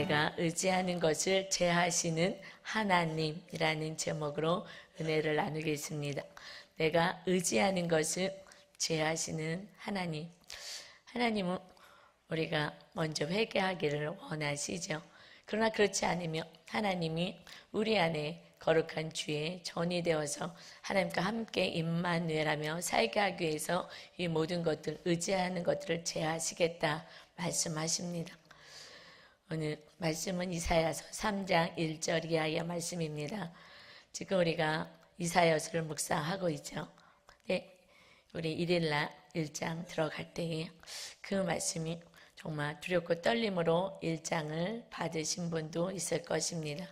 내가 의지하는 것을 제하시는 하나님이라는 제목으로 은혜를 나누겠습니다. 내가 의지하는 것을 제하시는 하나님. 하나님은 우리가 먼저 회개하기를 원하시죠. 그러나 그렇지 않으면 하나님이 우리 안에 거룩한 주의 전이 되어서 하나님과 함께 임마누엘하며 살게 하기 위해서 이 모든 것들, 의지하는 것들을 제하시겠다 말씀하십니다. 오늘 말씀은 이사야서 3장 1절 이하의 말씀입니다. 지금 우리가 이사야서를 묵상하고 있죠. 네, 우리 일일날 1장 들어갈 때에 그 말씀이 정말 두렵고 떨림으로 1장을 받으신 분도 있을 것입니다.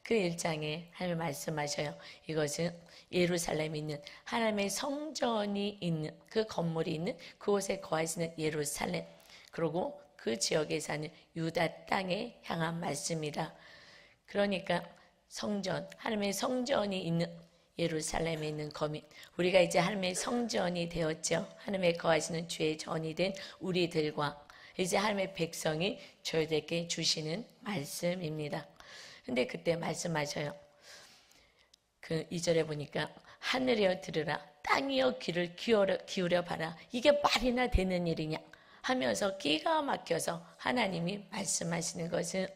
그 1장에 하나님 말씀하셔요. 이것은 예루살렘에 있는 하나님의 성전이 있는 그 건물이 있는 그곳에 거하시는 예루살렘, 그리고 그 지역에 사는 유다 땅에 향한 말씀이다. 그러니까 성전, 하나님의 성전이 있는 예루살렘에 있는 거민, 우리가 이제 하나님의 성전이 되었죠. 하나님의 거하시는 주의 전이 된 우리들과 이제 하나님의 백성이 저희들에게 주시는 말씀입니다. 근데 그때 말씀하셔요. 그 2절에 보니까 하늘이여 들으라, 땅이여 귀를 기울여 봐라. 이게 말이나 되는 일이냐 하면서 기가 막혀서 하나님이 말씀하시는 것은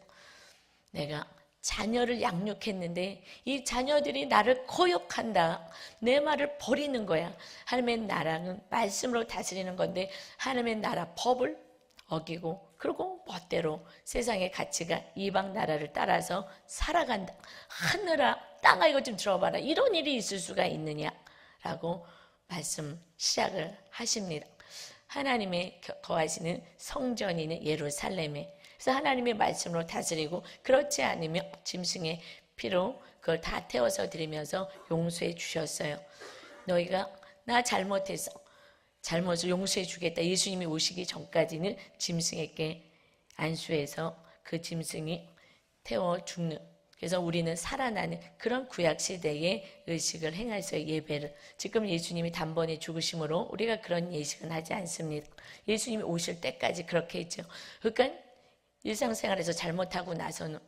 내가 자녀를 양육했는데 이 자녀들이 나를 거역한다. 내 말을 버리는 거야. 하나님의 나라는 말씀으로 다스리는 건데 하나님의 나라 법을 어기고 그리고 멋대로 세상의 가치가 이방 나라를 따라서 살아간다. 하늘아 땅아 이것 좀 들어봐라. 이런 일이 있을 수가 있느냐라고 말씀 시작을 하십니다. 하나님의 거하시는 성전이는 예루살렘에, 그래서 하나님의 말씀으로 다스리고 그렇지 않으면 짐승의 피로 그걸 다 태워서 드리면서 용서해 주셨어요. 너희가 나 잘못해서 잘못을 용서해 주겠다. 예수님이 오시기 전까지는 짐승에게 안수해서 그 짐승이 태워 죽는, 그래서 우리는 살아나는 그런 구약시대의 의식을 행해서 예배를, 지금 예수님이 단번에 죽으심으로 우리가 그런 예식은 하지 않습니다. 예수님이 오실 때까지 그렇게 했죠. 그러니까 일상생활에서 잘못하고 나서는,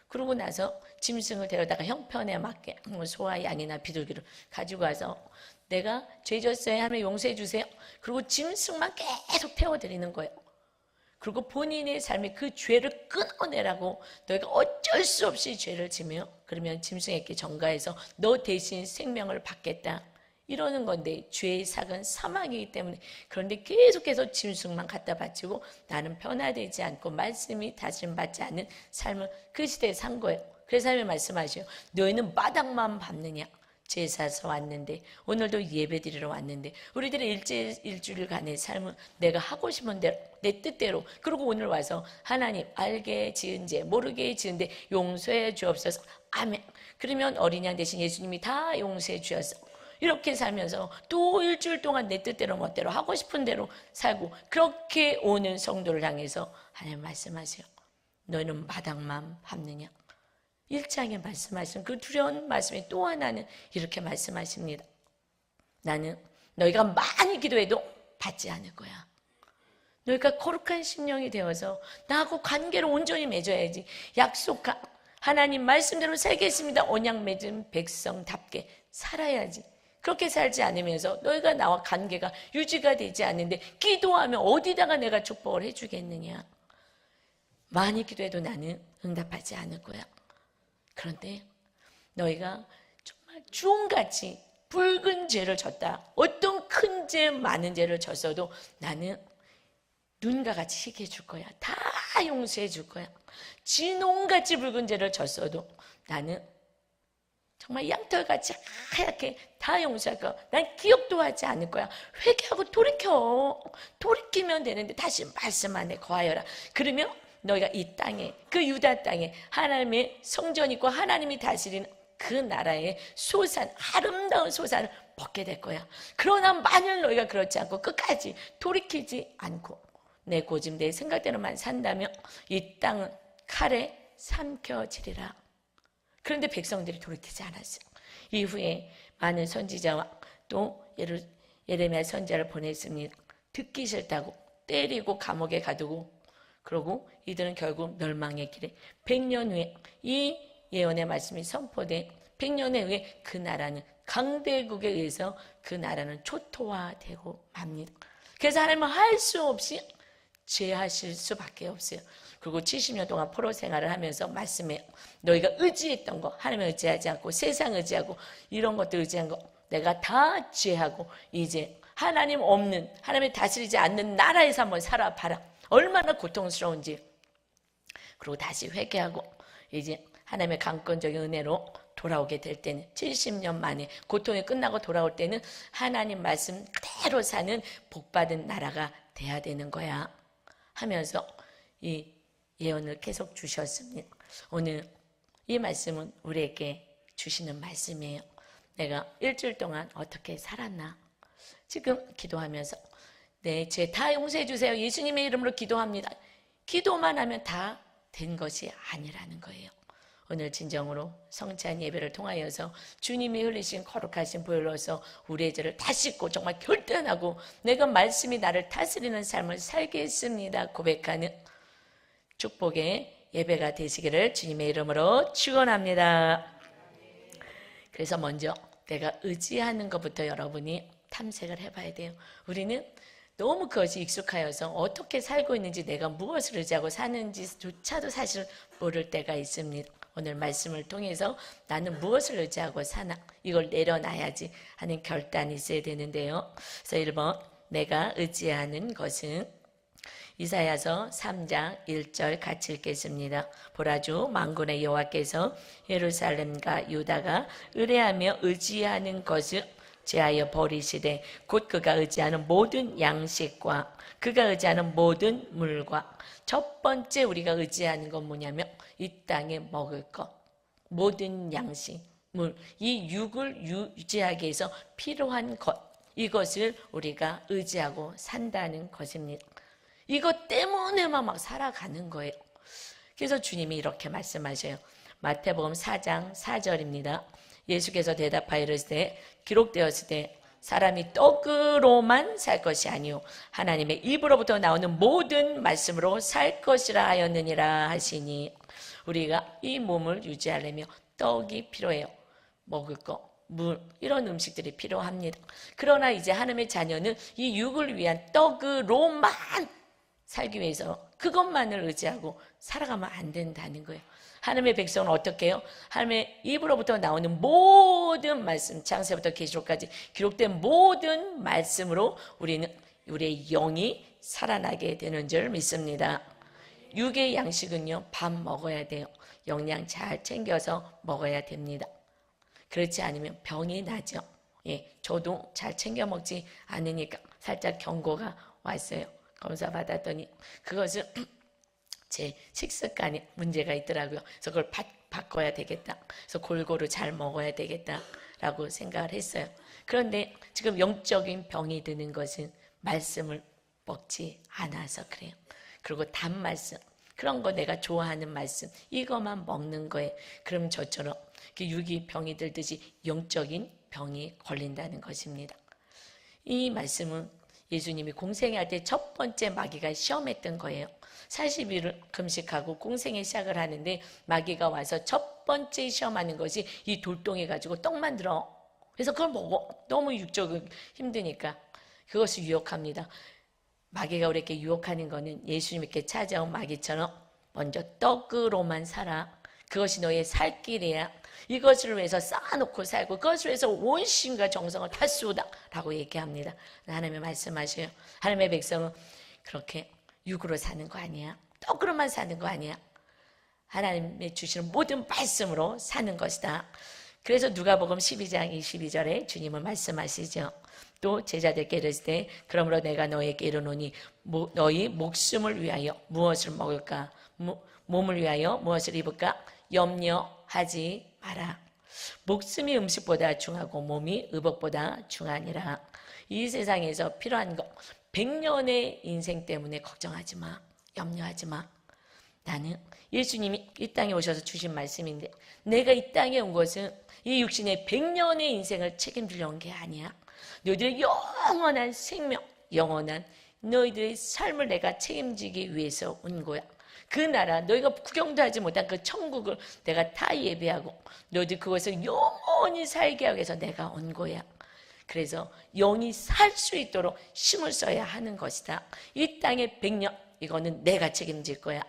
그러고 나서 짐승을 데려다가 형편에 맞게 소와 양이나 비둘기를 가지고 와서 내가 죄 졌어요 하면 용서해 주세요. 그리고 짐승만 계속 태워드리는 거예요. 그리고 본인의 삶에 그 죄를 끊어내라고 너희가 어쩔 수 없이 죄를 지며 그러면 짐승에게 전가해서 너 대신 생명을 받겠다 이러는 건데, 죄의 삭은 사망이기 때문에. 그런데 계속해서 짐승만 갖다 바치고 나는 변화되지 않고 말씀이 다스림받지 않는 삶을 그 시대에 산 거예요. 그래서 하나님이 말씀하셔요. 너희는 마당만 밟느냐. 제사서 왔는데, 오늘도 예배 드리러 왔는데, 우리들의 일주일간의 삶은 내가 하고 싶은 대로 내 뜻대로, 그리고 오늘 와서 하나님 알게 지은 죄 모르게 지은 죄 용서해 주옵소서 아멘. 그러면 어린 양 대신 예수님이 다 용서해 주셔서 이렇게 살면서 또 일주일 동안 내 뜻대로 멋대로 하고 싶은 대로 살고, 그렇게 오는 성도를 향해서 하나님 말씀하세요. 너희는 마당만 밟느냐. 1장에 말씀하신 그 두려운 말씀이 또 하나는 이렇게 말씀하십니다. 나는 너희가 많이 기도해도 받지 않을 거야. 너희가 거룩한 심령이 되어서 나하고 관계를 온전히 맺어야지. 약속한 하나님 말씀대로 살겠습니다. 언약 맺은 백성답게 살아야지. 그렇게 살지 않으면서 너희가 나와 관계가 유지가 되지 않는데 기도하면 어디다가 내가 축복을 해주겠느냐. 많이 기도해도 나는 응답하지 않을 거야. 그런데 너희가 정말 주홍같이 붉은 죄를 졌다. 어떤 큰 죄, 많은 죄를 졌어도 나는 눈과 같이 희게 해줄 거야. 다 용서해 줄 거야. 진홍같이 붉은 죄를 졌어도 나는 정말 양털같이 하얗게 다 용서할 거야. 난 기억도 하지 않을 거야. 회개하고 돌이켜. 돌이키면 되는데 다시 말씀 안에 거하여라. 그러면 너희가 이 땅에, 그 유다 땅에 하나님의 성전이 있고 하나님이 다스리는 그 나라의 소산, 아름다운 소산을 벗게 될 거야. 그러나 만일 너희가 그렇지 않고 끝까지 돌이키지 않고 내 고집, 내 생각대로만 산다면 이 땅은 칼에 삼켜지리라. 그런데 백성들이 돌이키지 않았어요. 이후에 많은 선지자와 또 예레미야 선지자를 보냈습니다. 듣기 싫다고 때리고 감옥에 가두고, 그러고 이들은 결국 멸망의 길에 100년 후에 이 예언의 말씀이 선포된 100년에 후에 그 나라는 강대국에 의해서 그 나라는 초토화되고 맙니다. 그래서 하나님은 할 수 없이 제하실 수밖에 없어요. 그리고 70년 동안 포로 생활을 하면서 말씀해요. 너희가 의지했던 거, 하나님을 의지하지 않고 세상 의지하고 이런 것들 의지한 거 내가 다 제하고 이제 하나님 없는, 하나님이 다스리지 않는 나라에서 한번 살아봐라. 얼마나 고통스러운지. 그리고 다시 회개하고 이제 하나님의 강권적인 은혜로 돌아오게 될 때는 70년 만에 고통이 끝나고 돌아올 때는 하나님 말씀 그대로 사는 복받은 나라가 돼야 되는 거야 하면서 이 예언을 계속 주셨습니다. 오늘 이 말씀은 우리에게 주시는 말씀이에요. 내가 일주일 동안 어떻게 살았나? 지금 기도하면서 내 죄 다 용서해 주세요. 예수님의 이름으로 기도합니다. 기도만 하면 다 된 것이 아니라는 거예요. 오늘 진정으로 성찬 예배를 통하여서 주님이 흘리신 거룩하신 보혈로서 우리의 죄를 다 씻고 정말 결단하고 내가 말씀이 나를 다스리는 삶을 살겠습니다 고백하는 축복의 예배가 되시기를 주님의 이름으로 축원합니다. 그래서 먼저 내가 의지하는 것부터 여러분이 탐색을 해봐야 돼요. 우리는 너무 그것이 익숙하여서 어떻게 살고 있는지 내가 무엇을 의지하고 사는지조차도 사실 모를 때가 있습니다. 오늘 말씀을 통해서 나는 무엇을 의지하고 사나 이걸 내려놔야지 하는 결단이 있어야 되는데요. 그래서 1번 내가 의지하는 것은 이사야서 3장 1절 같이 읽겠습니다. 보라 주 만군의 여호와께서 예루살렘과 유다가 의뢰하며 의지하는 것을 제하여 버리시되 곧 그가 의지하는 모든 양식과 그가 의지하는 모든 물과 첫 번째 우리가 의지하는 건 뭐냐면 이 땅에 먹을 것, 모든 양식, 물, 이 육을 유지하기 위해서 필요한 것 이것을 우리가 의지하고 산다는 것입니다. 이것 때문에만 막 살아가는 거예요. 그래서 주님이 이렇게 말씀하셔요. 마태복음 4장 4절입니다. 예수께서 대답하여 이르시되 기록되었을 때 사람이 떡으로만 살 것이 아니요 하나님의 입으로부터 나오는 모든 말씀으로 살 것이라 하였느니라 하시니 우리가 이 몸을 유지하려면 떡이 필요해요. 먹을 거, 물 이런 음식들이 필요합니다. 그러나 이제 하나님의 자녀는 이 육을 위한 떡으로만 살기 위해서 그것만을 의지하고 살아가면 안 된다는 거예요. 하나님의 백성은 어떻게 해요? 하나님의 입으로부터 나오는 모든 말씀, 창세부터 계시록까지 기록된 모든 말씀으로 우리는 우리의 영이 살아나게 되는 줄 믿습니다. 육의 양식은요, 밥 먹어야 돼요. 영양 잘 챙겨서 먹어야 됩니다. 그렇지 않으면 병이 나죠. 예, 저도 잘 챙겨 먹지 않으니까 살짝 경고가 왔어요. 검사 받았더니 그것은 제 식습관에 문제가 있더라고요. 그래서 그걸 바꿔야 되겠다. 그래서 골고루 잘 먹어야 되겠다라고 생각을 했어요. 그런데 지금 영적인 병이 드는 것은 말씀을 먹지 않아서 그래요. 그리고 단 말씀, 그런 거 내가 좋아하는 말씀, 이것만 먹는 거예요. 그럼 저처럼 육이 병이 들듯이 영적인 병이 걸린다는 것입니다. 이 말씀은 예수님이 공생할 때 첫 번째 마귀가 시험했던 거예요. 40일을 금식하고 공생에 시작을 하는데 마귀가 와서 첫 번째 시험하는 것이 이 돌덩이 가지고 떡 만들어. 그래서 그걸 먹어. 너무 육적으로 힘드니까 그것을 유혹합니다. 마귀가 우리에게 유혹하는 거는 예수님께 찾아온 마귀처럼 먼저 떡으로만 살아. 그것이 너의 살 길이야. 이것을 위해서 쌓아놓고 살고 그것을 위해서 온 심과 정성을 다 쏟아 라고 얘기합니다. 하나님의 말씀하셔요. 하나님의 백성은 그렇게 육으로 사는 거 아니야. 떡으로만 사는 거 아니야. 하나님의 주시는 모든 말씀으로 사는 것이다. 그래서 누가복음 12장 22절에 주님은 말씀하시죠. 또 제자들께 이르시되 그러므로 내가 너에게 이르노니 너희 목숨을 위하여 무엇을 먹을까? 몸을 위하여 무엇을 입을까? 염려하지 마라. 목숨이 음식보다 중하고 몸이 의복보다 중하니라. 이 세상에서 필요한 것 100년의 인생 때문에 걱정하지 마. 염려하지 마. 나는 예수님이 이 땅에 오셔서 주신 말씀인데 내가 이 땅에 온 것은 이 육신의 100년의 인생을 책임지려 온 게 아니야. 너희들의 영원한 생명, 영원한 너희들의 삶을 내가 책임지기 위해서 온 거야. 그 나라, 너희가 구경도 하지 못한 그 천국을 내가 다 예배하고 너희들 그것을 영원히 살게 하기 위해서 내가 온 거야. 그래서 영이 살 수 있도록 힘을 써야 하는 것이다. 이 땅의 100년, 이거는 내가 책임질 거야.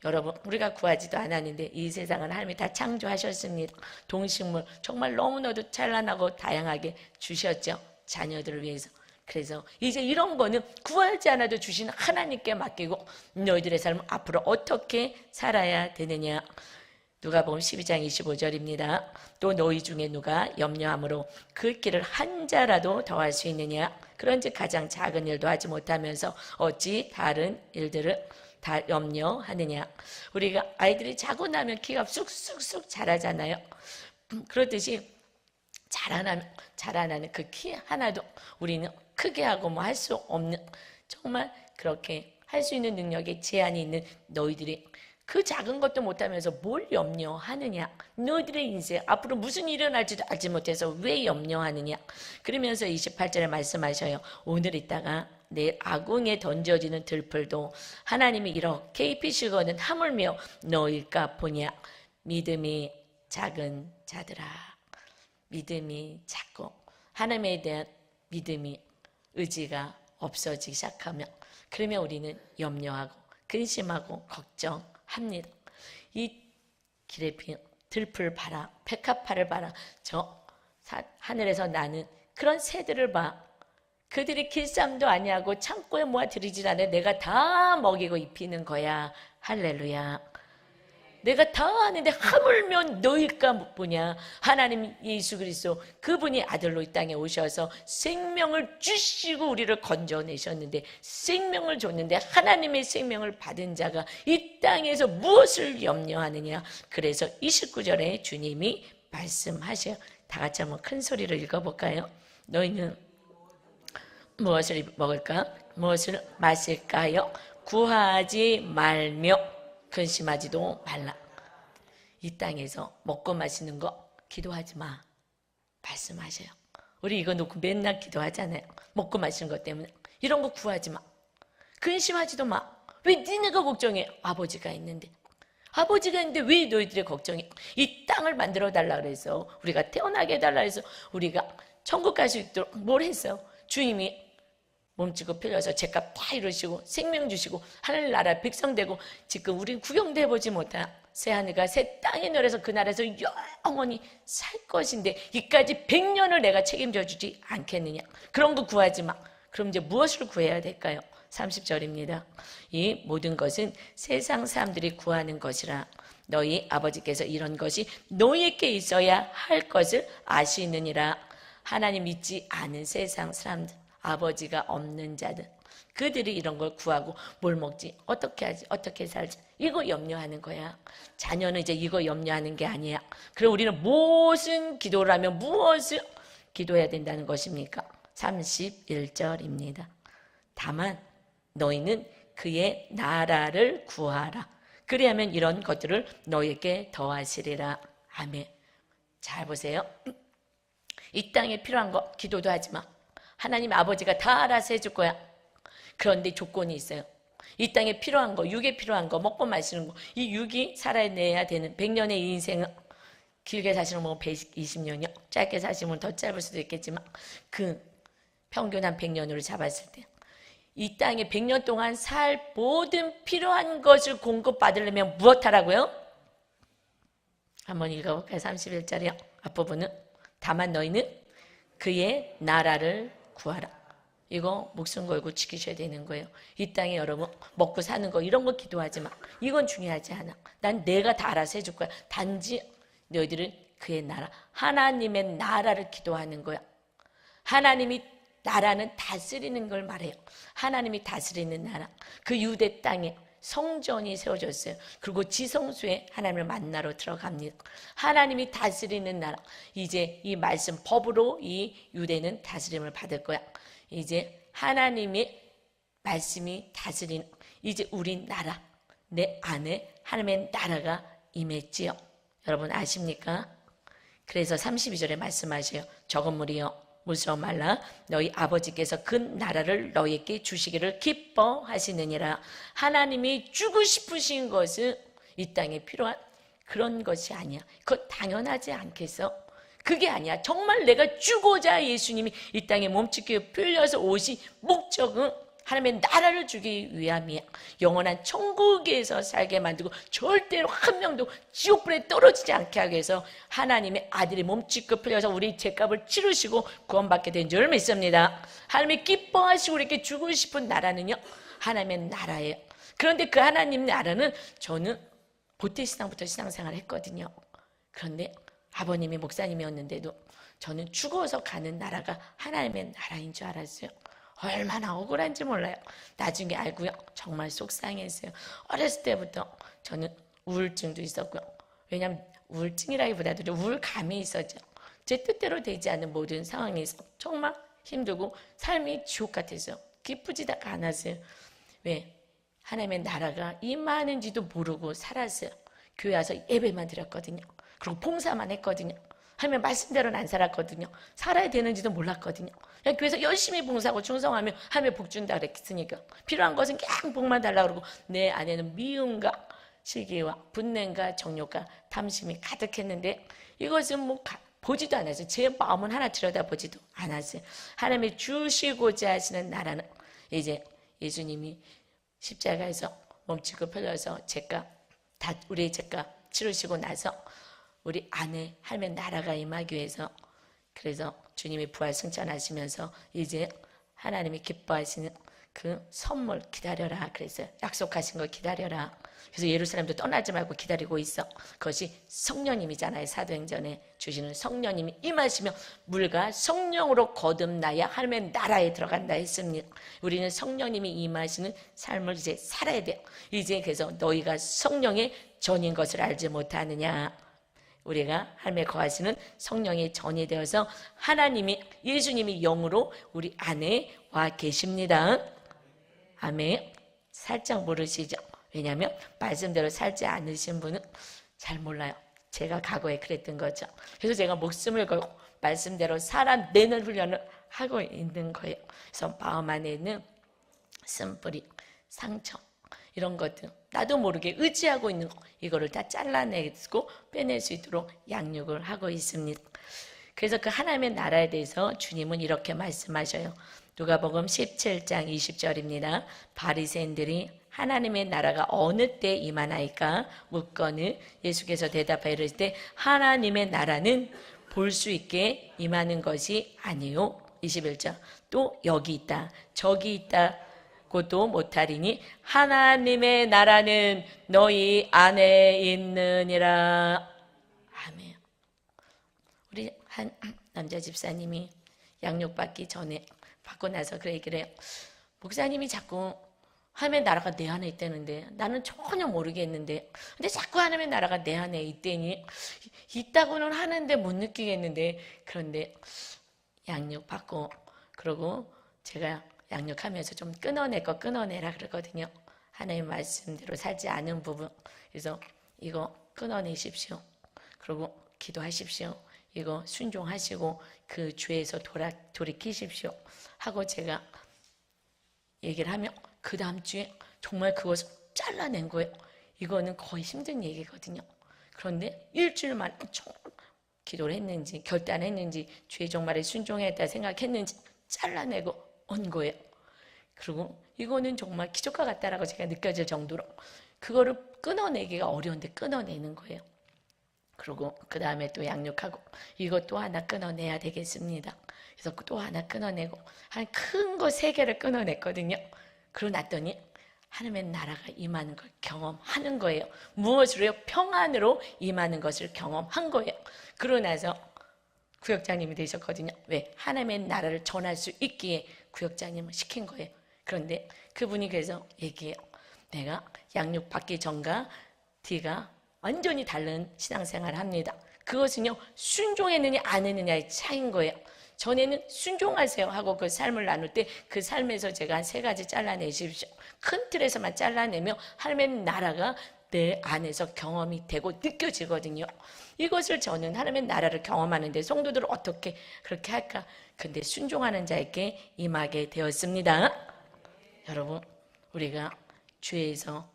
여러분, 우리가 구하지도 않았는데 이 세상은 하나님이 다 창조하셨습니다. 동식물 정말 너무나도 찬란하고 다양하게 주셨죠. 자녀들을 위해서. 그래서 이제 이런 거는 구하지 않아도 주시는 하나님께 맡기고 너희들의 삶은 앞으로 어떻게 살아야 되느냐. 누가복음 12장 25절입니다. 또 너희 중에 누가 염려함으로 그 길을 한 자라도 더할 수 있느냐. 그런즉 가장 작은 일도 하지 못하면서 어찌 다른 일들을 다 염려하느냐. 우리가 아이들이 자고 나면 키가 쑥쑥쑥 자라잖아요. 그렇듯이 자라나는 그 키 하나도 우리는 크게 하고 뭐 할 수 없는, 정말 그렇게 할 수 있는 능력에 제한이 있는 너희들이 그 작은 것도 못하면서 뭘 염려하느냐. 너희들의 인생 앞으로 무슨 일이 일어날지도 알지 못해서 왜 염려하느냐. 그러면서 28절에 말씀하셔요. 오늘 있다가 내일 아궁에 던져지는 들풀도 하나님이 이렇게 입히시거든 하물며 너희일까 보냐. 믿음이 작은 자들아. 믿음이 작고 하나님에 대한 믿음이, 의지가 없어지기 시작하면, 그러면 우리는 염려하고 근심하고 걱정합니다. 이 길에 핀 들풀 봐라, 백합화를 봐라, 저 하늘에서 나는 그런 새들을 봐. 그들이 길쌈도 아니하고 창고에 모아 들이질 않아. 내가 다 먹이고 입히는 거야. 할렐루야. 내가 다 아는데 하물며 너희일까 보냐. 하나님 예수 그리스도 그분이 아들로 이 땅에 오셔서 생명을 주시고 우리를 건져내셨는데, 생명을 줬는데 하나님의 생명을 받은 자가 이 땅에서 무엇을 염려하느냐. 그래서 29절에 주님이 말씀하셔요. 다 같이 한번 큰 소리로 읽어볼까요? 너희는 무엇을 먹을까? 무엇을 마실까요? 구하지 말며 근심하지도 말라. 이 땅에서 먹고 마시는 거 기도하지 마. 말씀하셔요. 우리 이거 놓고 맨날 기도하잖아요. 먹고 마시는 것 때문에. 이런 거 구하지 마. 근심하지도 마. 왜 니네가 걱정해? 아버지가 있는데. 아버지가 있는데 왜 너희들이 걱정해? 이 땅을 만들어 달라 그래서, 우리가 태어나게 해달라 해서 우리가 천국 갈 수 있도록 뭘 했어요? 주님이 몸치고 필려서 죄값 다 이루시고 생명 주시고 하늘나라 백성 되고, 지금 우리 구경도 해보지 못한 새하늘과 새 땅에 노래서 그 나라에서 영원히 살 것인데 이까지 100년을 내가 책임져 주지 않겠느냐. 그런 거 구하지 마. 그럼 이제 무엇을 구해야 될까요? 30절입니다. 이 모든 것은 세상 사람들이 구하는 것이라 너희 아버지께서 이런 것이 너희에게 있어야 할 것을 아시느니라. 하나님 믿지 않은 세상 사람들, 아버지가 없는 자들, 그들이 이런 걸 구하고 뭘 먹지, 어떻게 하지, 어떻게 살지, 이거 염려하는 거야. 자녀는 이제 이거 염려하는 게 아니야. 그럼 우리는 무슨 기도를 하면 무엇을 기도해야 된다는 것입니까? 31절입니다. 다만 너희는 그의 나라를 구하라. 그리하면 이런 것들을 너희에게 더하시리라. 아멘. 잘 보세요. 이 땅에 필요한 거 기도도 하지 마. 하나님 아버지가 다 알아서 해줄 거야. 그런데 조건이 있어요. 이 땅에 필요한 거, 육에 필요한 거, 먹고 마시는 거, 이 육이 살아내야 되는 100년의 인생은, 길게 사시는 분 120년이요. 짧게 사시면 더 짧을 수도 있겠지만 그 평균 한 100년으로 잡았을 때 이 땅에 100년 동안 살 모든 필요한 것을 공급받으려면 무엇 하라고요? 한번 읽어볼까요? 31절이요. 앞부분은 다만 너희는 그의 나라를 구하라. 이거 목숨 걸고 지키셔야 되는 거예요. 이 땅에 여러분 먹고 사는 거 이런 거 기도하지 마. 이건 중요하지 않아. 난 내가 다 알아서 해줄 거야. 단지 너희들은 그의 나라, 하나님의 나라를 기도하는 거야. 하나님이 나라는 다스리는 걸 말해요. 하나님이 다스리는 나라. 그 유대 땅에 성전이 세워졌어요. 그리고 지성소에 하나님을 만나러 들어갑니다. 하나님이 다스리는 나라. 이제 이 말씀 법으로 이 유대는 다스림을 받을 거야. 이제 하나님의 말씀이 다스리는, 이제 우리 나라, 내 안에 하나님의 나라가 임했지요. 여러분 아십니까? 그래서 32절에 말씀하셔요. 적은 무리여 웃어 말라. 너희 아버지께서 그 나라를 너희에게 주시기를 기뻐하시느니라. 하나님이 주고 싶으신 것은 이 땅에 필요한 그런 것이 아니야. 그거 당연하지 않겠어? 그게 아니야. 정말 내가 주고자 예수님이 이 땅에 몸짓게 풀려서 오신 목적은 하나님의 나라를 주기 위함이야. 영원한 천국에서 살게 만들고 절대로 한 명도 지옥불에 떨어지지 않게 하기 위해서 하나님의 아들이 몸짓고 풀려서 우리 죄값을 치르시고 구원받게 된 줄 믿습니다. 하나님이 기뻐하시고 이렇게 주고 싶은 나라는요, 하나님의 나라예요. 그런데 그 하나님 나라는 저는 보태신앙부터 신앙생활을 했거든요. 그런데 아버님이 목사님이었는데도 저는 죽어서 가는 나라가 하나님의 나라인 줄 알았어요. 얼마나 억울한지 몰라요. 나중에 알고요. 정말 속상했어요. 어렸을 때부터 저는 우울증도 있었고요. 왜냐하면 우울증이라기보다도 우울감이 있었죠. 제 뜻대로 되지 않는 모든 상황에서 정말 힘들고 삶이 지옥 같아서 기쁘지가 않았어요. 왜? 하나님의 나라가 임하는지도 모르고 살았어요. 교회 와서 예배만 드렸거든요. 그리고 봉사만 했거든요. 하나님의 말씀대로는 안 살았거든요. 살아야 되는지도 몰랐거든요. 그냥 교회에서 열심히 봉사하고 충성하면 하나님의 복 준다 그랬으니까 필요한 것은 그냥 복만 달라고 그러고 내 안에는 미움과 시기와 분냄과 정욕과 탐심이 가득했는데 이것은 뭐 보지도 않았어요. 제 마음은 하나 들여다보지도 않았어요. 하나님이 주시고자 하시는 나라는 이제 예수님이 십자가에서 몸짓고 풀려서 우리의 죄값 치르시고 나서 우리 안에 하나님의 나라가 임하기 위해서 그래서 주님이 부활 승천하시면서 이제 하나님이 기뻐하시는 그 선물 기다려라 그랬어요. 약속하신 거 기다려라. 그래서 예루살렘도 떠나지 말고 기다리고 있어. 그것이 성령님이잖아요. 사도행전에 주시는 성령님이 임하시며 물과 성령으로 거듭나야 하나님의 나라에 들어간다 했습니다. 우리는 성령님이 임하시는 삶을 이제 살아야 돼요. 이제 그래서 너희가 성령의 전인 것을 알지 못하느냐. 우리가 하나님의 거하시는 성령의 전이 되어서 하나님이 예수님이 영으로 우리 안에 와 계십니다. 아멘. 살짝 모르시죠? 왜냐하면 말씀대로 살지 않으신 분은 잘 몰라요. 제가 과거에 그랬던 거죠. 그래서 제가 목숨을 걸고 말씀대로 살아내는 훈련을 하고 있는 거예요. 그래서 마음 안에 있는 쓴뿌리, 상처 이런 것들 나도 모르게 의지하고 있는 거 이거를 다 잘라내고 빼낼 수 있도록 양육을 하고 있습니다. 그래서 그 하나님의 나라에 대해서 주님은 이렇게 말씀하셔요. 누가복음 17장 20절입니다. 바리새인들이 하나님의 나라가 어느 때 임하나이까 묻거늘 예수께서 대답하여 이르실 때 하나님의 나라는 볼 수 있게 임하는 것이 아니요. 21절 또 여기 있다 저기 있다 고도 못하리니 하나님의 나라는 너희 안에 있느니라. 아멘. 우리 한 남자 집사님이 양육받기 전에 받고 나서 그 얘기를 해요. 목사님이 자꾸 하나님의 나라가 내 안에 있다는데 나는 전혀 모르겠는데 근데 자꾸 하나님의 나라가 내 안에 있다니 있다고는 하는데 못 느끼겠는데 그런데 양육받고 그러고 제가 양육하면서 좀 끊어내라 그러거든요. 하나님 말씀대로 살지 않은 부분. 그래서 이거 끊어내십시오. 그리고 기도하십시오. 이거 순종하시고 그 죄에서 돌이키십시오. 하고 제가 얘기를 하면 그 다음 주에 정말 그것을 잘라낸 거예요. 이거는 거의 힘든 얘기거든요. 그런데 일주일 만에 기도를 했는지 결단했는지 죄 종말에 순종했다 생각했는지 잘라내고 온 거예요. 그리고 이거는 정말 기적과 같다라고 제가 느껴질 정도로 그거를 끊어내기가 어려운데 끊어내는 거예요. 그리고 그 다음에 또 양육하고 이것도 하나 끊어내야 되겠습니다. 그래서 또 하나 끊어내고 한 큰 거 3개를 끊어냈거든요. 그러고 났더니 하나님의 나라가 임하는 걸 경험하는 거예요. 무엇으로요? 평안으로 임하는 것을 경험한 거예요. 그러고 나서 구역장님이 되셨거든요. 왜? 하나님의 나라를 전할 수 있기에 구역장님을 시킨 거예요. 그런데 그분이 그래서 얘기해요. 내가 양육받기 전과 뒤가 완전히 다른 신앙생활을 합니다. 그것은요 순종했느냐 안 했느냐의 차이인 거예요. 전에는 순종하세요 하고 그 삶을 나눌 때 그 삶에서 제가 한 3가지 잘라내십시오. 큰 틀에서만 잘라내며 하나님의 나라가 내 안에서 경험이 되고 느껴지거든요. 이것을 저는 하나님의 나라를 경험하는데 성도들을 어떻게 그렇게 할까? 근데 순종하는 자에게 임하게 되었습니다. 여러분, 우리가 죄에서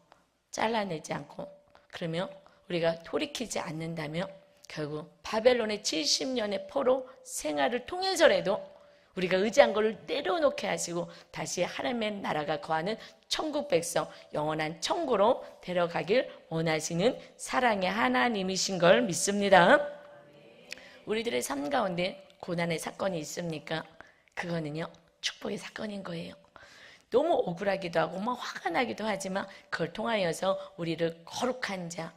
잘라내지 않고 그러면 우리가 돌이키지 않는다면 결국 바벨론의 70년의 포로 생활을 통해서라도 우리가 의지한 것을 내려놓게 하시고 다시 하나님의 나라가 거하는 천국 백성, 영원한 천국으로 데려가길 원하시는 사랑의 하나님이신 걸 믿습니다. 우리들의 삶 가운데 고난의 사건이 있습니까? 그거는요, 축복의 사건인 거예요. 너무 억울하기도 하고 막 화가 나기도 하지만 그걸 통하여서 우리를 거룩한 자,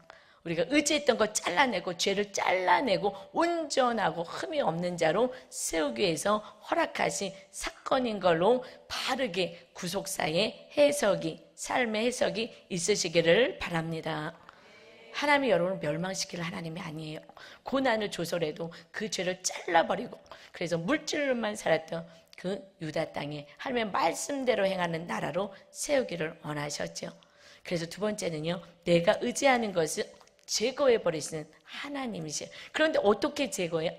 우리가 의지했던 거 잘라내고 죄를 잘라내고 온전하고 흠이 없는 자로 세우기 위해서 허락하신 사건인 걸로 바르게 구속사의 해석이, 삶의 해석이 있으시기를 바랍니다. 하나님이 여러분을 멸망시킬 하나님이 아니에요. 고난을 줘서라도 그 죄를 잘라버리고 그래서 물질로만 살았던 그 유다 땅에 하나님의 말씀대로 행하는 나라로 세우기를 원하셨죠. 그래서 두 번째는요, 내가 의지하는 것을 제거해버리시는 하나님이세요. 그런데 어떻게 제거해요?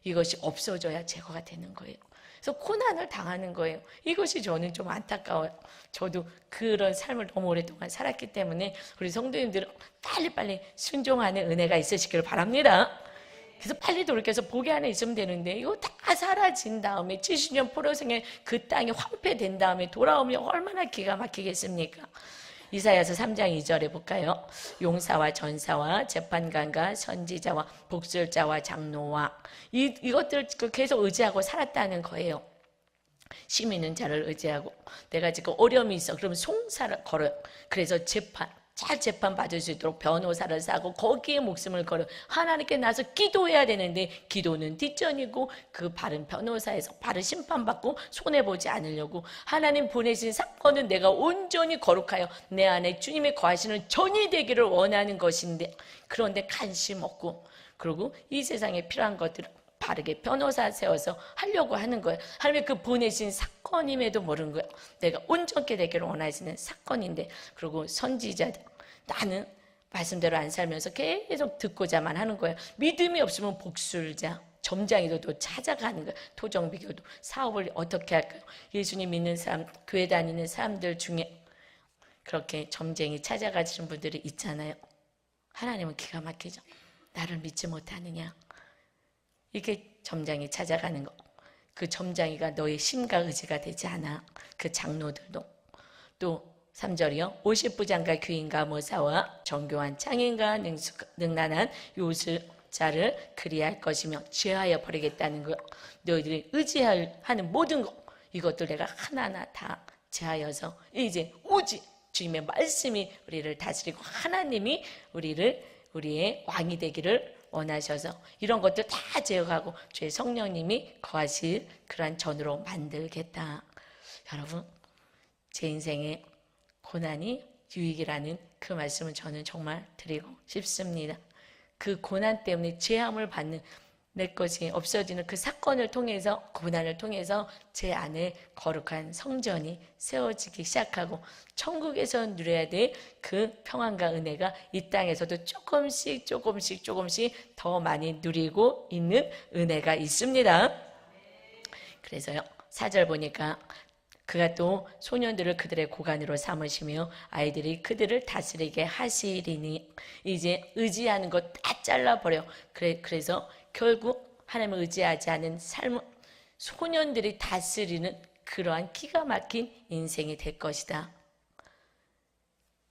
이것이 없어져야 제거가 되는 거예요. 그래서 고난을 당하는 거예요. 이것이 저는 좀 안타까워요. 저도 그런 삶을 너무 오랫동안 살았기 때문에 우리 성도님들은 빨리빨리 순종하는 은혜가 있으시길 바랍니다. 그래서 빨리 돌이켜서 보게 안에 있으면 되는데 이거 다 사라진 다음에 70년 포로생의 그 땅이 황폐된 다음에 돌아오면 얼마나 기가 막히겠습니까? 이사야서 3장 2절에 볼까요? 용사와 전사와 재판관과 선지자와 복술자와 장로와 이것들 계속 의지하고 살았다는 거예요. 시민은 자를 의지하고 내가 지금 어려움이 있어. 그러면 송사를 걸어요. 그래서 잘 재판 받을 수 있도록 변호사를 사고 거기에 목숨을 걸어 하나님께 나서 기도해야 되는데 기도는 뒷전이고 그 바른 변호사에서 바른 심판받고 손해보지 않으려고 하나님 보내신 사건은 내가 온전히 거룩하여 내 안에 주님의 거하시는 전이 되기를 원하는 것인데 그런데 관심 없고 그리고 이 세상에 필요한 것들은 바르게 변호사 세워서 하려고 하는 거예요. 하나님의 그 보내신 사건임에도 모르는 거예요. 내가 온전케 되기를 원하시는 사건인데 그리고 선지자들 나는 말씀대로 안 살면서 계속 듣고자만 하는 거예요. 믿음이 없으면 복술자 점장이도 또 찾아가는 거예요. 토정비교도 사업을 어떻게 할까요? 예수님 믿는 사람 교회 다니는 사람들 중에 그렇게 점쟁이 찾아가시는 분들이 있잖아요. 하나님은 기가 막히죠. 나를 믿지 못하느냐 이게 점장이 찾아가는 거. 그 점장이가 너의 심과 의지가 되지 않아. 그 장로들도. 또 3절이요. 50부장과 귀인과 모사와 정교한 창인과 능란한 요술자를 그리할 것이며 제하여 버리겠다는 거. 너희들이 의지하는 모든 것 이것들 내가 하나하나 다 제하여서 이제 오직 주님의 말씀이 우리를 다스리고 하나님이 우리의 왕이 되기를 원하셔서 이런 것들 다 제어하고 주의 성령님이 거하실 그러한 전으로 만들겠다. 여러분, 제 인생에 고난이 유익이라는 그 말씀을 저는 정말 드리고 싶습니다. 그 고난 때문에 죄함을 받는 내 것이 없어지는 그 사건을 통해서 고난을 통해서 제 안에 거룩한 성전이 세워지기 시작하고 천국에서 누려야 될 그 평안과 은혜가 이 땅에서도 조금씩 더 많이 누리고 있는 은혜가 있습니다. 그래서요 4절 보니까 그가 또 소년들을 그들의 고관으로 삼으시며 아이들이 그들을 다스리게 하시리니 이제 의지하는 것 다 잘라버려. 그래서 결국 하나님을 의지하지 않은 삶은 소년들이 다스리는 그러한 기가 막힌 인생이 될 것이다.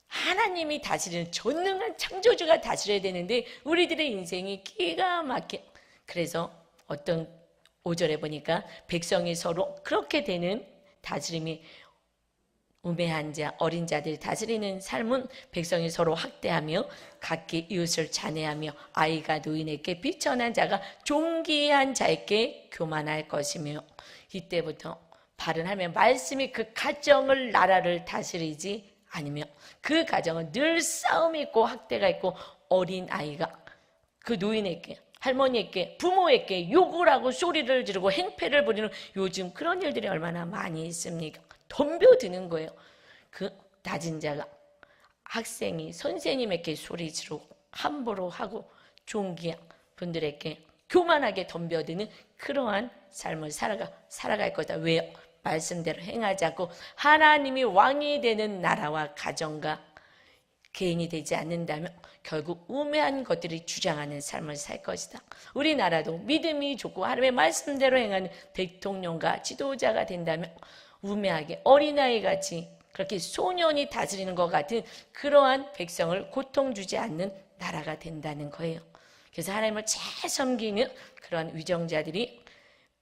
하나님이 다스리는 전능한 창조주가 다스려야 되는데 우리들의 인생이 기가 막힌 그래서 어떤 5절에 보니까 백성이 서로 그렇게 되는 다스림이 우매한 자, 어린 자들이 다스리는 삶은 백성이 서로 학대하며 각기 이웃을 잔해하며 아이가 노인에게 비천한 자가 존귀한 자에게 교만할 것이며 이때부터 바른 하나님의 말씀이 그 가정을 나라를 다스리지 아니며 그 가정은 늘 싸움이 있고 학대가 있고 어린 아이가 그 노인에게 할머니에게 부모에게 욕을 하고 소리를 지르고 행패를 부리는 요즘 그런 일들이 얼마나 많이 있습니까? 덤벼드는 거예요. 그 낮은 자가 학생이 선생님에게 소리 지르고 함부로 하고 종기 분들에게 교만하게 덤벼드는 그러한 삶을 살아갈 거다. 왜요? 말씀대로 행하지 않고 하나님이 왕이 되는 나라와 가정과 개인이 되지 않는다면 결국 우매한 것들이 주장하는 삶을 살 것이다. 우리나라도 믿음이 좋고 하나님의 말씀대로 행하는 대통령과 지도자가 된다면 우매하게 어린아이같이 그렇게 소년이 다스리는 것 같은 그러한 백성을 고통 주지 않는 나라가 된다는 거예요. 그래서 하나님을 잘 섬기는 그런 위정자들이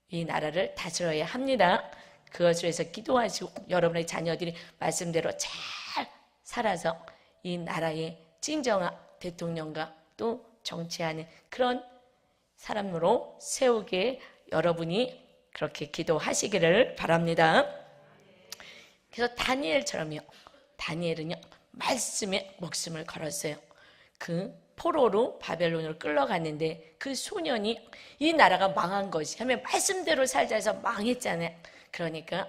이 나라를 다스려야 합니다. 그것을 위해서 기도하시고 여러분의 자녀들이 말씀대로 잘 살아서 이 나라의 진정한 대통령과 또 정치하는 그런 사람으로 세우게 여러분이 그렇게 기도하시기를 바랍니다. 그래서 다니엘처럼요. 다니엘은요. 말씀에 목숨을 걸었어요. 그 포로로 바벨론으로 끌려갔는데 그 소년이 이 나라가 망한 것이 하면 말씀대로 살자 해서 망했잖아요. 그러니까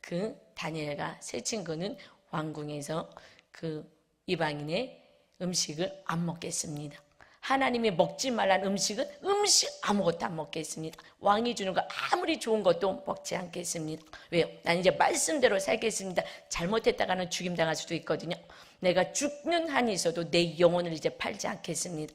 그 다니엘과 세 친구는 왕궁에서 그 이방인의 음식을 안 먹겠습니다. 하나님이 먹지 말라는 음식은 아무것도 안 먹겠습니다. 왕이 주는 거 아무리 좋은 것도 먹지 않겠습니다. 왜요? 난 이제 말씀대로 살겠습니다. 잘못했다가는 죽임당할 수도 있거든요. 내가 죽는 한이 있어도 내 영혼을 이제 팔지 않겠습니다.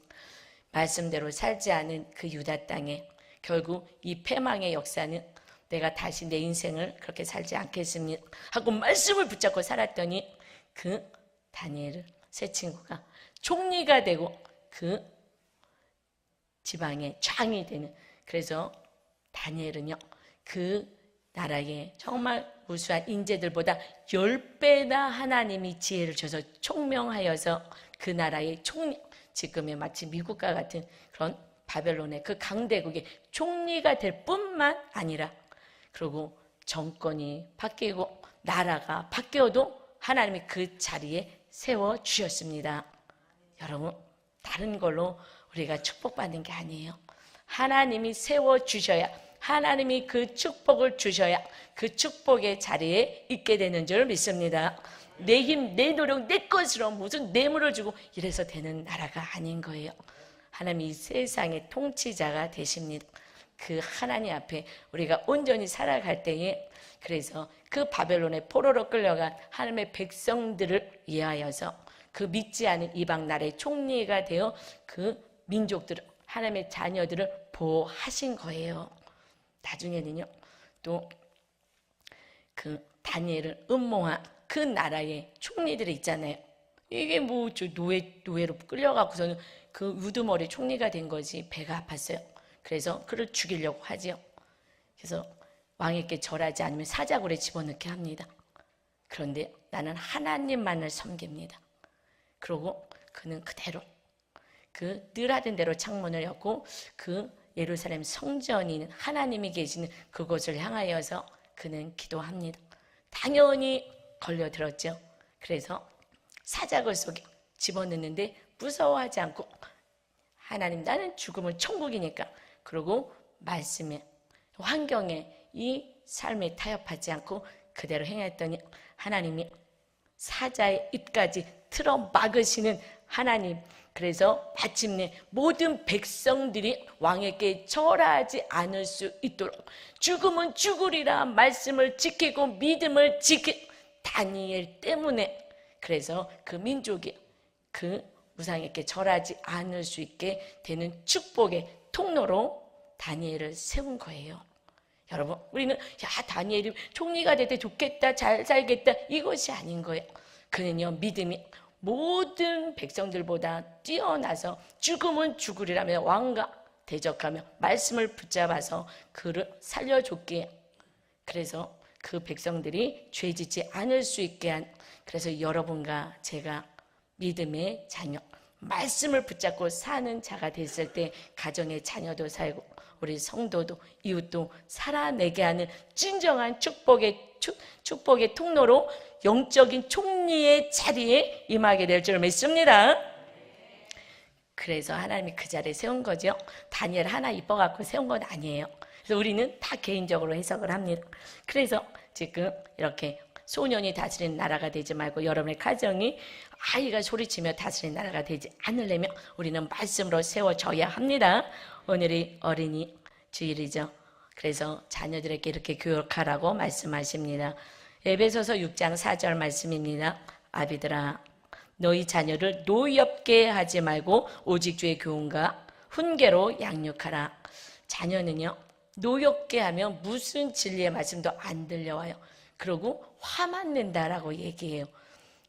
말씀대로 살지 않은 그 유다 땅에 결국 이 패망의 역사는 내가 다시 내 인생을 그렇게 살지 않겠습니다 하고 말씀을 붙잡고 살았더니 그 다니엘을 세 친구가 총리가 되고 그 지방의 장이 되는, 그래서 다니엘은요 그 나라의 정말 무수한 인재들보다 10배나 하나님이 지혜를 줘서 총명하여서 그 나라의 총리, 지금의 마치 미국과 같은 그런 바벨론의 그 강대국의 총리가 될 뿐만 아니라, 그리고 정권이 바뀌고 나라가 바뀌어도 하나님이 그 자리에 세워주셨습니다. 여러분, 다른 걸로 우리가 축복받는 게 아니에요. 하나님이 세워주셔야, 하나님이 그 축복을 주셔야 그 축복의 자리에 있게 되는 줄 믿습니다. 내 힘, 내 노력, 내 것으로 무슨 뇌물을 주고 이래서 되는 나라가 아닌 거예요. 하나님이 이 세상의 통치자가 되십니다. 그 하나님 앞에 우리가 온전히 살아갈 때에, 그래서 그 바벨론의 포로로 끌려간 하나님의 백성들을 위하여서 그 믿지 않은 이방 나라의 총리가 되어 그 민족들을, 하나님의 자녀들을 보호하신 거예요. 나중에는요 또 그 다니엘을 음모한 그 나라의 총리들이 있잖아요. 이게 뭐 저 노예로 끌려가고서는 그 우두머리 총리가 된 거지 배가 아팠어요. 그래서 그를 죽이려고 하지요. 그래서 왕에게 절하지 않으면 사자굴에 집어넣게 합니다. 그런데 나는 하나님만을 섬깁니다. 그러고 그는 그대로 그 늘 하던 대로 창문을 열고 그 예루살렘 성전인 하나님이 계시는 그곳을 향하여서 그는 기도합니다. 당연히 걸려들었죠. 그래서 사자굴 속에 집어넣는데 무서워하지 않고, 하나님 나는 죽음은 천국이니까, 그리고 말씀에 환경에 이 삶에 타협하지 않고 그대로 행했더니 하나님이 사자의 입까지 틀어 막으시는 하나님, 그래서 마침내 모든 백성들이 왕에게 절하지 않을 수 있도록 죽으면 죽으리라 말씀을 지키고 믿음을 지키 다니엘 때문에, 그래서 그 민족이 그 우상에게 절하지 않을 수 있게 되는 축복의 통로로 다니엘을 세운 거예요. 여러분, 우리는 다니엘이 총리가 되되 좋겠다, 잘 살겠다, 이것이 아닌 거예요. 그는요 믿음이 모든 백성들보다 뛰어나서 죽으면 죽으리라며 왕과 대적하며 말씀을 붙잡아서 그를 살려줬기에, 그래서 그 백성들이 죄짓지 않을 수 있게 한, 그래서 여러분과 제가 믿음의 자녀, 말씀을 붙잡고 사는 자가 됐을 때 가정의 자녀도 살고 우리 성도도 이웃도 살아내게 하는 진정한 축복의 통로로 영적인 총리의 자리에 임하게 될 줄 믿습니다. 그래서 하나님이 그 자리에 세운 거죠. 다니엘 하나 이뻐갖고 세운 건 아니에요. 그래서 우리는 다 개인적으로 해석을 합니다. 그래서 지금 이렇게 소년이 다스리는 나라가 되지 말고 여러분의 가정이 아이가 소리치며 다스리는 나라가 되지 않으려면 우리는 말씀으로 세워져야 합니다. 오늘이 어린이 주일이죠. 그래서 자녀들에게 이렇게 교육하라고 말씀하십니다. 에베소서 6장 4절 말씀입니다. 아비들아 너희 자녀를 노엽게 하지 말고 오직 주의 교훈과 훈계로 양육하라. 자녀는요 노엽게 하면 무슨 진리의 말씀도 안 들려와요. 그러고 화만 낸다라고 얘기해요.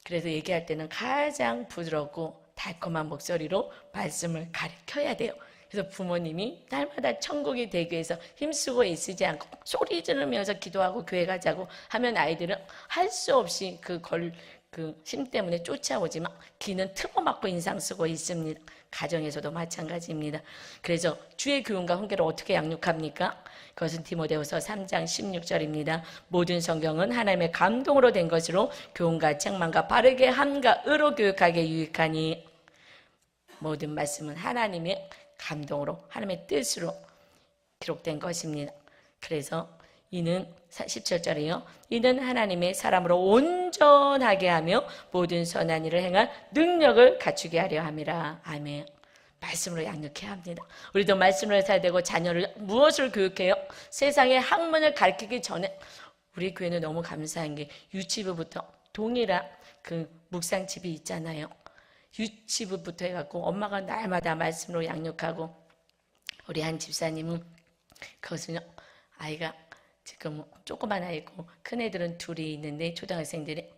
그래서 얘기할 때는 가장 부드럽고 달콤한 목소리로 말씀을 가르쳐야 돼요. 그래서 부모님이 날마다 천국이 되기 위해서 힘쓰고 애쓰지 않고 소리 지르면서 기도하고 교회 가자고 하면 아이들은 할 수 없이 그 힘 때문에 쫓아오지만 귀는 틀어막고 인상 쓰고 있습니다. 가정에서도 마찬가지입니다. 그래서 주의 교훈과 훈계를 어떻게 양육합니까? 그것은 디모데후서 3장 16절입니다. 모든 성경은 하나님의 감동으로 된 것으로 교훈과 책망과 바르게 함과 의로 교육하게 유익하니 모든 말씀은 하나님의 감동으로 하나님의 뜻으로 기록된 것입니다. 그래서 이는 17절이요. 이는 하나님의 사람으로 온전하게 하며 모든 선한 일을 행할 능력을 갖추게 하려 함이라. 아멘. 말씀으로 양육해야 합니다. 우리도 말씀으로 살아야 되고 자녀를 무엇을 교육해요? 세상의 학문을 가르치기 전에 우리 교회는 너무 감사한 게 유치부부터 동일한 그 묵상집이 있잖아요. 유치부부터 해갖고 엄마가 날마다 말씀으로 양육하고 우리 한 집사님은 그것은요 아이가 지금 조그만 아이고 큰 애들은 둘이 있는데 초등학생들이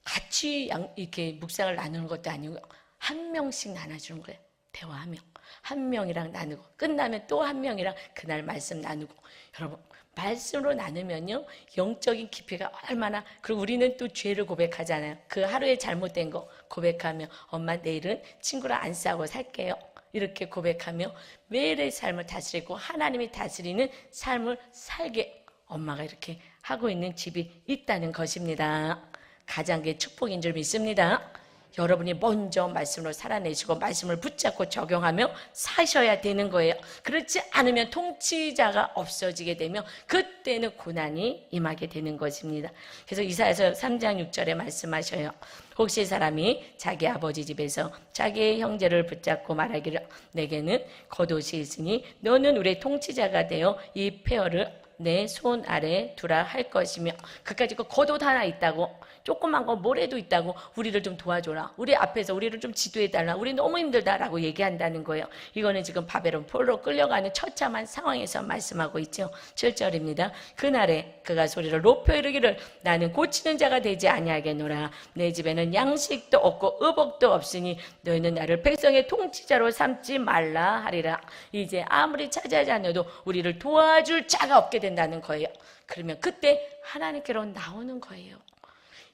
같이 이렇게 묵상을 나누는 것도 아니고 한 명씩 나눠주는 거예요. 대화하며 한 명이랑 나누고 끝나면 또 한 명이랑 그날 말씀 나누고 여러분 말씀으로 나누면요 영적인 깊이가 얼마나 그리고 우리는 또 죄를 고백하잖아요. 그 하루에 잘못된 거 고백하며 엄마 내일은 친구랑 안 싸우고 살게요. 이렇게 고백하며 매일의 삶을 다스리고 하나님이 다스리는 삶을 살게 엄마가 이렇게 하고 있는 집이 있다는 것입니다. 가장의 축복인 줄 믿습니다. 여러분이 먼저 말씀으로 살아내시고 말씀을 붙잡고 적용하며 사셔야 되는 거예요. 그렇지 않으면 통치자가 없어지게 되면 그때는 고난이 임하게 되는 것입니다. 그래서 이사야서 3장 6절에 말씀하셔요. 혹시 사람이 자기 아버지 집에서 자기의 형제를 붙잡고 말하기를 내게는 겉옷이 있으니 너는 우리의 통치자가 되어 이 폐허를 내 손 아래 두라 할 것이며 그까짓 거 겉옷 하나 있다고 조그만 거 모래도 있다고 우리를 좀 도와줘라. 우리 앞에서 우리를 좀 지도해달라. 우리 너무 힘들다라고 얘기한다는 거예요. 이거는 지금 바벨론 포로로 끌려가는 처참한 상황에서 말씀하고 있죠. 7절입니다. 그날에 그가 소리를 높여 이르기를 나는 고치는 자가 되지 아니하겠노라. 내 집에는 양식도 없고 의복도 없으니 너희는 나를 백성의 통치자로 삼지 말라 하리라. 이제 아무리 찾아하지 않아도 우리를 도와줄 자가 없게 된다는 거예요. 그러면 그때 하나님께로 나오는 거예요.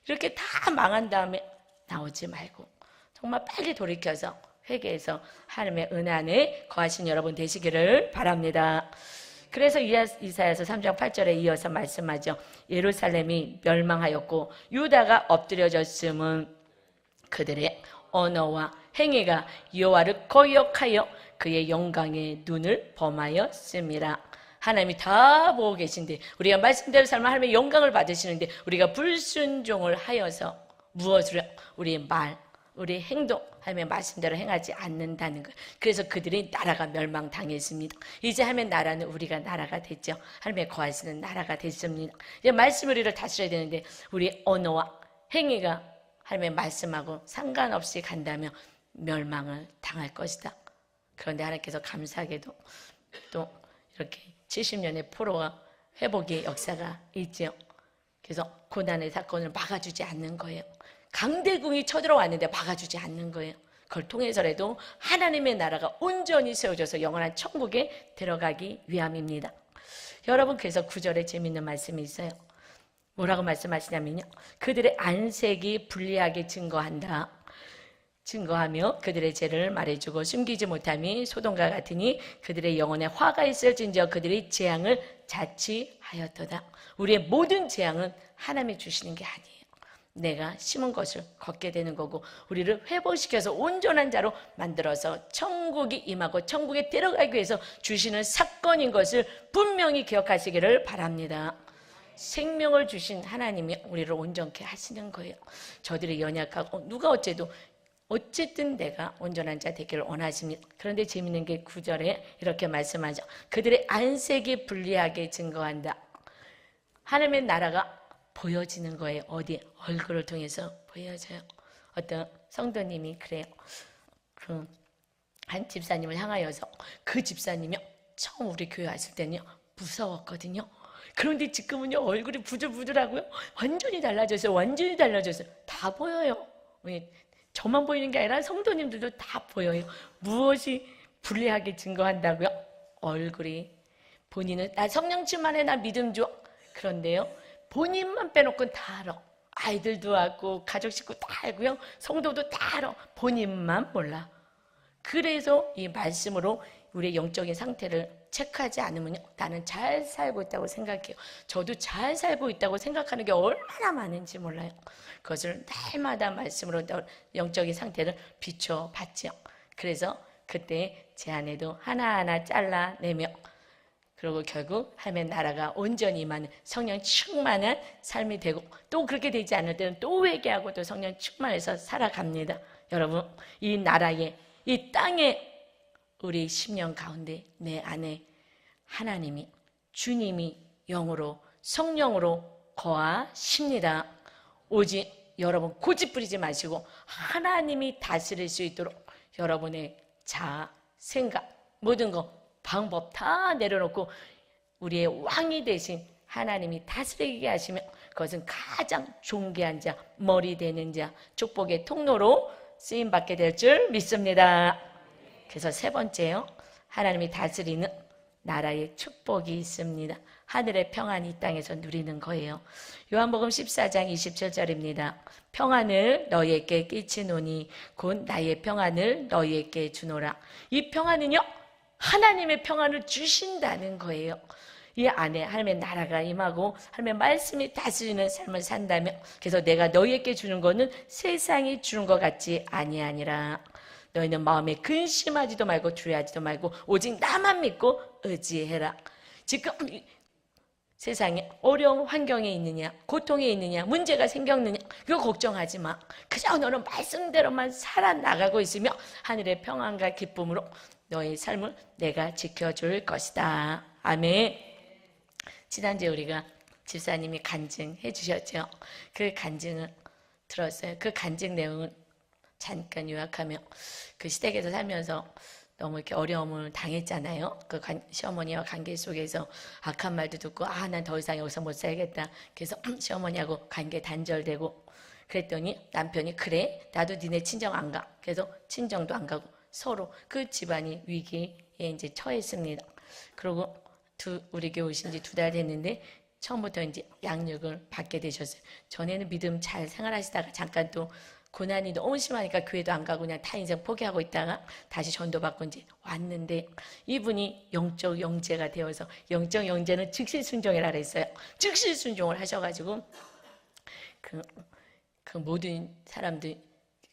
이렇게 다 망한 다음에 나오지 말고 정말 빨리 돌이켜서 회개해서 하나님의 은혜 안에 거하신 여러분 되시기를 바랍니다. 그래서 이사야서 3장 8절에 이어서 말씀하죠. 예루살렘이 멸망하였고 유다가 엎드려졌음은 그들의 언어와 행위가 여호와를 거역하여 그의 영광의 눈을 범하였습니다. 하나님이 다 보고 계신데 우리가 말씀대로 살면 하나님의 영광을 받으시는데 우리가 불순종을 하여서 무엇을 우리의 말, 우리의 행동 하나님의 말씀대로 행하지 않는다는 거예요. 그래서 그들이 나라가 멸망당했습니다. 이제 하나님의 나라는 우리가 나라가 됐죠. 하나님의 거하시는 나라가 됐습니다. 이제 말씀 우리를 다스려야 되는데 우리의 언어와 행위가 하나님의 말씀하고 상관없이 간다면 멸망을 당할 것이다. 그런데 하나님께서 감사하게도 또 이렇게 70년의 포로와 회복의 역사가 있죠. 그래서 고난의 사건을 막아주지 않는 거예요. 강대국이 쳐들어왔는데 막아주지 않는 거예요. 그걸 통해서라도 하나님의 나라가 온전히 세워져서 영원한 천국에 들어가기 위함입니다. 여러분 그래서 9절에 재밌는 말씀이 있어요. 뭐라고 말씀하시냐면요. 그들의 안색이 불리하게 증거하며 그들의 죄를 말해주고 숨기지 못함이 소돔과 같으니 그들의 영혼에 화가 있을진저 그들이 재앙을 자취하였도다. 우리의 모든 재앙은 하나님이 주시는 게 아니에요. 내가 심은 것을 걷게 되는 거고 우리를 회복시켜서 온전한 자로 만들어서 천국이 임하고 천국에 들어가기 위해서 주시는 사건인 것을 분명히 기억하시기를 바랍니다. 생명을 주신 하나님이 우리를 온전케 하시는 거예요. 저들이 연약하고 누가 어쨌든 내가 온전한 자 되기를 원하십니다. 그런데 재밌는 게 9절에 이렇게 말씀하죠. 그들의 안색이 불리하게 증거한다. 하나님의 나라가 보여지는 거예요. 어디? 얼굴을 통해서 보여져요. 어떤 성도님이 그래요. 한 집사님을 향하여서 그 집사님이 처음 우리 교회 왔을 때는요 무서웠거든요. 그런데 지금은요 얼굴이 부들부들하고요 완전히 달라졌어요. 완전히 달라졌어요. 다 보여요. 저만 보이는 게 아니라 성도님들도 다 보여요. 무엇이 불리하게 증거한다고요? 얼굴이. 본인은 나 성령 충만해, 나 믿음 줘. 그런데요 본인만 빼놓고는 다 알아. 아이들도 알고 가족 식구 다 알고요 성도도 다 알아. 본인만 몰라. 그래서 이 말씀으로 우리의 영적인 상태를 체크하지 않으면 나는 잘 살고 있다고 생각해요. 저도 잘 살고 있다고 생각하는 게 얼마나 많은지 몰라요. 그것을 날마다 말씀으로 영적인 상태를 비춰봤죠. 그래서 그때 제 아내도 하나하나 잘라내며 그리고 결국 하나님의 나라가 온전히 임하는 성령 충만한 삶이 되고 또 그렇게 되지 않을 때는 또 회개하고 또 성령 충만해서 살아갑니다. 여러분 이 나라에 이 땅에 우리 심령 가운데 내 안에 하나님이 주님이 영으로 성령으로 거하십니다. 오직 여러분 고집 부리지 마시고 하나님이 다스릴 수 있도록 여러분의 자아, 생각, 모든 거 방법 다 내려놓고 우리의 왕이 되신 하나님이 다스리게 하시면 그것은 가장 존귀한 자, 머리 되는 자, 축복의 통로로 쓰임받게 될 줄 믿습니다. 그래서 세 번째요. 하나님이 다스리는 나라의 축복이 있습니다. 하늘의 평안이 이 땅에서 누리는 거예요. 요한복음 14장 27절입니다. 평안을 너희에게 끼치노니 곧 나의 평안을 너희에게 주노라. 이 평안은요. 하나님의 평안을 주신다는 거예요. 이 안에 하나님의 나라가 임하고 하나님의 말씀이 다스리는 삶을 산다면 그래서 내가 너희에게 주는 거는 세상이 주는 것 같지 아니하니라. 너희는 마음에 근심하지도 말고 두려워하지도 말고 오직 나만 믿고 의지해라. 지금 세상에 어려운 환경에 있느냐, 고통에 있느냐, 문제가 생겼느냐 이거 걱정하지 마. 그냥 너는 말씀대로만 살아나가고 있으며 하늘의 평안과 기쁨으로 너의 삶을 내가 지켜줄 것이다. 아멘. 지난주에 우리가 집사님이 간증해 주셨죠. 그 간증을 들었어요. 그 간증 내용은 잠깐 요약하면 그 시댁에서 살면서 너무 이렇게 어려움을 당했잖아요. 그 시어머니와 관계 속에서 악한 말도 듣고 난 더 이상 여기서 못 살겠다. 그래서 시어머니하고 관계 단절되고 그랬더니 남편이 그래 나도 니네 친정 안 가. 그래서 친정도 안 가고 서로 그 집안이 위기에 이제 처했습니다. 그리고 우리 교회 오신 지 2달 됐는데 처음부터 이제 양육을 받게 되셨어요. 전에는 믿음 잘 생활하시다가 잠깐 또 고난이 너무 심하니까 교회도 안 가고 그냥 다 인생 포기하고 있다가 다시 전도받고 이제 왔는데 이분이 영적 영재가 되어서 영적 영재는 즉시 순종이라 그랬어요. 즉시 순종을 하셔가지고 그 모든 사람들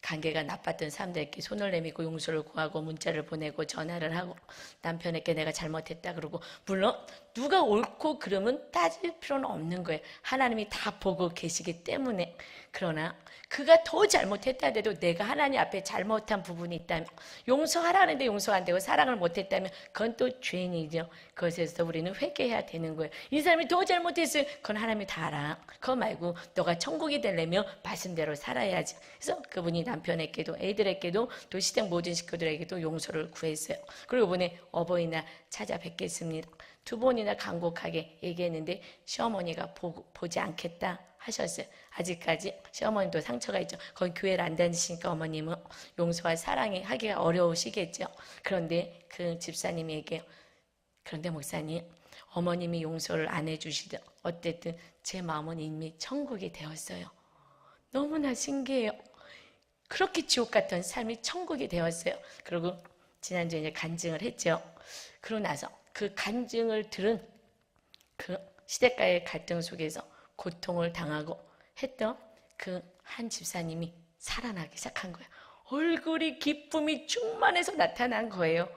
관계가 나빴던 사람들에게 손을 내밀고 용서를 구하고 문자를 보내고 전화를 하고 남편에게 내가 잘못했다 그러고 물론 누가 옳고 그름은 따질 필요는 없는 거예요. 하나님이 다 보고 계시기 때문에. 그러나 그가 더 잘못했다 해도 내가 하나님 앞에 잘못한 부분이 있다면 용서하라는데 용서가 안 되고 사랑을 못했다면 그건 또 죄인이죠. 그것에서 우리는 회개해야 되는 거예요. 이 사람이 더 잘못했어요. 그건 하나님이 다 알아. 그거 말고 너가 천국이 되려면 말씀대로 살아야지. 그래서 그분이 남편에게도 애들에게도 또 시댁 모든 식구들에게도 용서를 구했어요. 그리고 이번에 어버이날 찾아뵙겠습니다. 2번이나 간곡하게 얘기했는데 시어머니가 보지 않겠다 하셨어요. 아직까지 시어머님도 상처가 있죠. 거기 교회를 안 다니시니까 어머님은 용서와 사랑이 하기가 어려우시겠죠. 그런데 그 집사님이 얘기해요. 그런데 목사님 어머님이 용서를 안 해주시든 어쨌든 제 마음은 이미 천국이 되었어요. 너무나 신기해요. 그렇게 지옥 같은 삶이 천국이 되었어요. 그리고 지난주에 이제 간증을 했죠. 그러고 나서 그 간증을 들은 그 시댁과의 갈등 속에서 고통을 당하고 했던 그 한 집사님이 살아나기 시작한 거예요. 얼굴이 기쁨이 충만해서 나타난 거예요.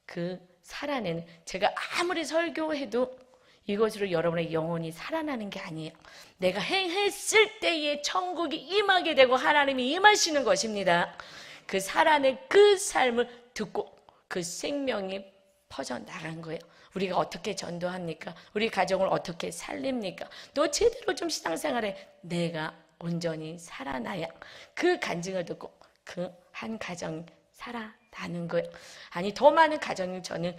그 살아내는 제가 아무리 설교해도 이것으로 여러분의 영혼이 살아나는 게 아니에요. 내가 행했을 때에 천국이 임하게 되고 하나님이 임하시는 것입니다. 그 살아낸 그 삶을 듣고 그 생명이 퍼져나간 거예요. 우리가 어떻게 전도합니까? 우리 가정을 어떻게 살립니까? 너 제대로 좀 신앙생활에 내가 온전히 살아나야 그 간증을 듣고 그 한 가정이 살아나는 거예요. 아니 더 많은 가정이 저는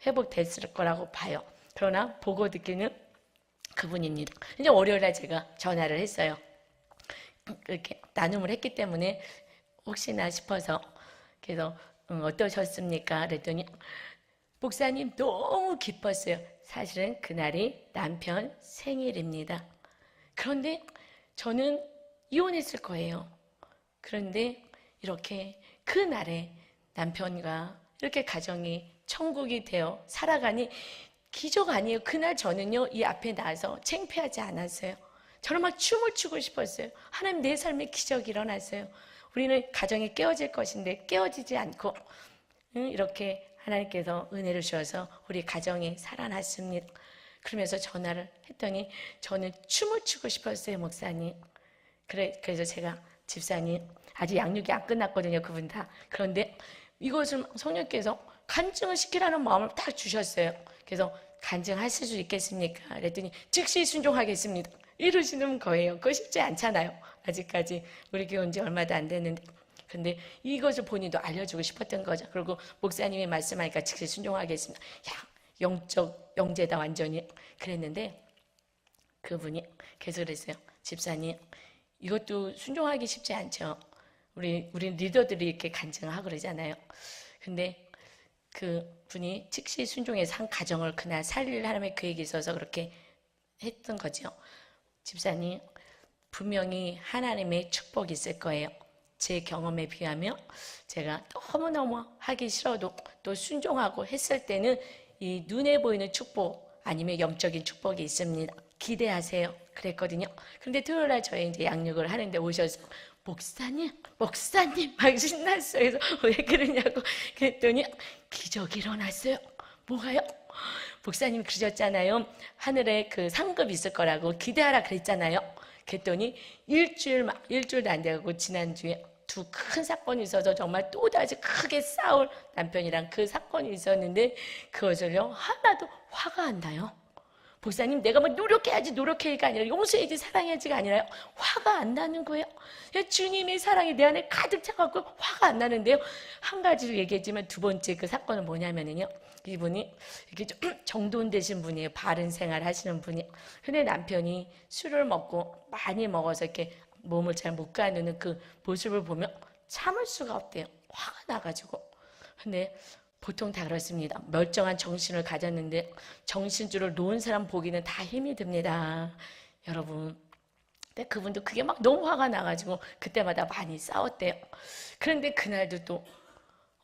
회복됐을 거라고 봐요. 그러나 보고 듣기는 그분입니다. 이제 월요일에 제가 전화를 했어요. 이렇게 나눔을 했기 때문에 혹시나 싶어서 그래서 어떠셨습니까? 그랬더니 목사님 너무 기뻤어요. 사실은 그날이 남편 생일입니다. 그런데 저는 이혼했을 거예요. 그런데 이렇게 그날에 남편과 이렇게 가정이 천국이 되어 살아가니 기적 아니에요. 그날 저는요 이 앞에 나와서 창피하지 않았어요. 저는 막 춤을 추고 싶었어요. 하나님 내 삶에 기적이 일어났어요. 우리는 가정이 깨어질 것인데 깨어지지 않고 이렇게 하나님께서 은혜를 주셔서 우리 가정이 살아났습니다. 그러면서 전화를 했더니 저는 춤을 추고 싶었어요. 목사님. 그래서 제가 집사님 아직 양육이 안 끝났거든요. 그분 다. 그런데 이것을 성령께서 간증을 시키라는 마음을 딱 주셨어요. 그래서 간증하실 수 있겠습니까? 그랬더니 즉시 순종하겠습니다. 이러시는 거예요. 그거 쉽지 않잖아요. 아직까지 우리 교회 온 지 얼마도 안 됐는데. 근데 이것을 본인도 알려주고 싶었던 거죠. 그리고 목사님이 말씀하니까 즉시 순종하겠습니다. 야, 영적 영재다 완전히. 그랬는데 그분이 계속 그랬어요. 집사님, 이것도 순종하기 쉽지 않죠. 우리 리더들이 이렇게 간증하고 그러잖아요. 근데 그 분이 즉시 순종해서 한 가정을 그날 살릴 하나님의 계획이 있어서 그렇게 했던 거죠. 집사님, 분명히 하나님의 축복이 있을 거예요. 제 경험에 비하면 제가 너무너무 하기 싫어도 또 순종하고 했을 때는 이 눈에 보이는 축복 아니면 영적인 축복이 있습니다. 기대하세요. 그랬거든요. 그런데 토요일 날 저희 이제 양육을 하는데 오셔서 목사님 막 신났어요. 그래서 왜 그러냐고 그랬더니 기적이 일어났어요. 뭐가요? 목사님이 그러셨잖아요. 하늘에 그 상급이 있을 거라고 기대하라 그랬잖아요. 그랬더니 일주일도 안 돼가고 지난주에 두 큰 사건이 있어서 정말 또다시 크게 싸울 남편이랑 그 사건이 있었는데 그것을요 하나도 화가 안 나요. 목사님 내가 뭐 노력해야지가 아니라 용서해야지 사랑해야지가 아니라요 화가 안 나는 거예요. 주님의 사랑이 내 안에 가득 차갖고 화가 안 나는데요. 한 가지를 얘기했지만 두 번째 그 사건은 뭐냐면요, 이분이 이렇게 좀 정돈 되신 분이에요. 바른 생활 하시는 분이. 근데 남편이 술을 먹고 많이 먹어서 이렇게 몸을 잘 못 가누는 그 모습을 보면 참을 수가 없대요. 화가 나가지고. 근데 보통 다 그렇습니다. 멀쩡한 정신을 가졌는데 정신줄을 놓은 사람 보기는 다 힘이 듭니다. 여러분. 근데 그분도 그게 막 너무 화가 나가지고 그때마다 많이 싸웠대요. 그런데 그날도 또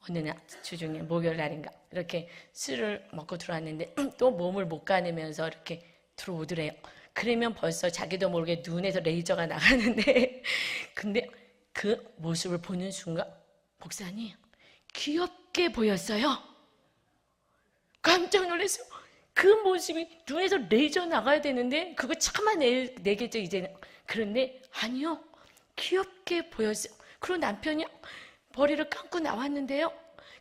어느 날 주중에 목요일 날인가 이렇게 술을 먹고 들어왔는데 또 몸을 못 가누면서 이렇게 들어오더래요. 그러면 벌써 자기도 모르게 눈에서 레이저가 나가는데 근데 그 모습을 보는 순간 목사님 귀엽게 보였어요. 깜짝 놀랐어요. 그 모습이 눈에서 레이저 나가야 되는데 그거 참아내겠죠 이제는. 그런데 아니요, 귀엽게 보였어요. 그리고 남편이 머리를 감고 나왔는데요,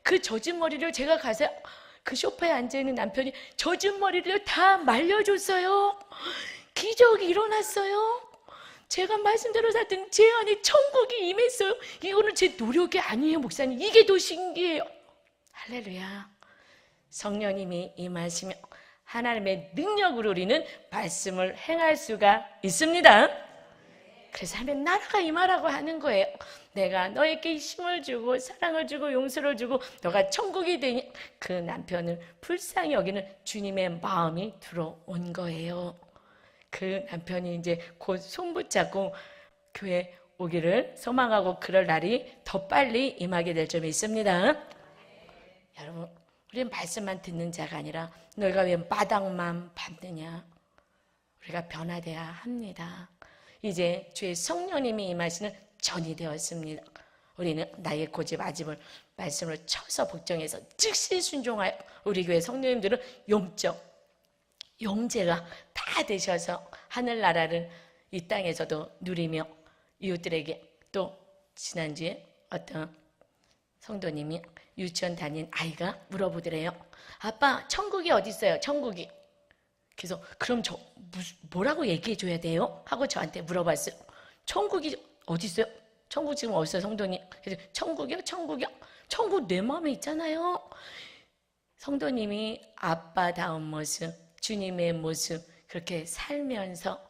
그 젖은 머리를 제가 가서 그 소파에 앉아있는 남편이 젖은 머리를 다 말려줬어요. 기적이 일어났어요. 제가 말씀대로 살던 제 안에 천국이 임했어요. 이거는 제 노력이 아니에요, 목사님. 이게 더 신기해요. 할렐루야. 성령님이 임하시며 하나님의 능력으로 우리는 말씀을 행할 수가 있습니다. 그래서 하나님 나라가 임하라고 하는 거예요. 내가 너에게 힘을 주고 사랑을 주고 용서를 주고 너가 천국이 되니 그 남편을 불쌍히 여기는 주님의 마음이 들어온 거예요. 그 남편이 이제 곧 손붙잡고 교회 오기를 소망하고 그럴 날이 더 빨리 임하게 될 점이 있습니다. 여러분, 우리는 말씀만 듣는 자가 아니라 너희가 왜 마당만 밟느냐. 우리가 변화돼야 합니다. 이제 주의 성령님이 임하시는 전이 되었습니다. 우리는 나의 고집 아집을 말씀을 쳐서 복종해서 즉시 순종하여 우리 교회 성령님들은 영적 영재가 다 되셔서 하늘나라를 이 땅에서도 누리며 이웃들에게, 또 지난주에 어떤 성도님이 유치원 다닌 아이가 물어보더래요. 아빠, 천국이 어디 있어요? 천국이. 그래서 그럼 저 뭐라고 얘기해 줘야 돼요? 하고 저한테 물어봤어요. 천국이 어디 있어요? 천국 지금 어디 있어요, 성도님? 그래서 천국이요? 천국이요? 천국 내 마음에 있잖아요. 성도님이 아빠다운 모습, 주님의 모습 그렇게 살면서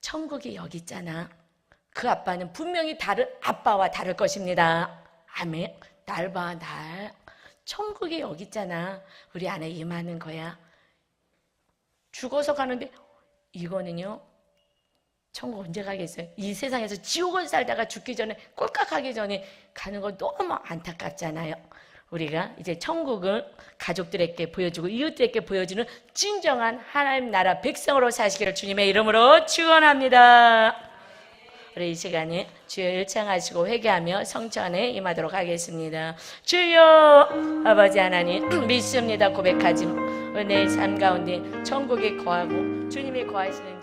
천국이 여기 있잖아. 그 아빠는 분명히 다른 아빠와 다를 것입니다. 아멘. 날 봐, 날. 천국이 여기 있잖아. 우리 안에 임하는 거야. 죽어서 가는데 이거는요, 천국 언제 가겠어요? 이 세상에서 지옥을 살다가 죽기 전에, 꼴깍하기 전에 가는 거 너무 안타깝잖아요. 우리가 이제 천국을 가족들에게 보여주고 이웃들에게 보여주는 진정한 하나님 나라 백성으로 사시기를 주님의 이름으로 축원합니다. 우리 이 시간에 주여 일창하시고 회개하며 성취 안에 임하도록 하겠습니다. 주여 아버지 하나님, 믿습니다 고백하지만 내 삶 가운데 천국에 거하고 주님이 거하시는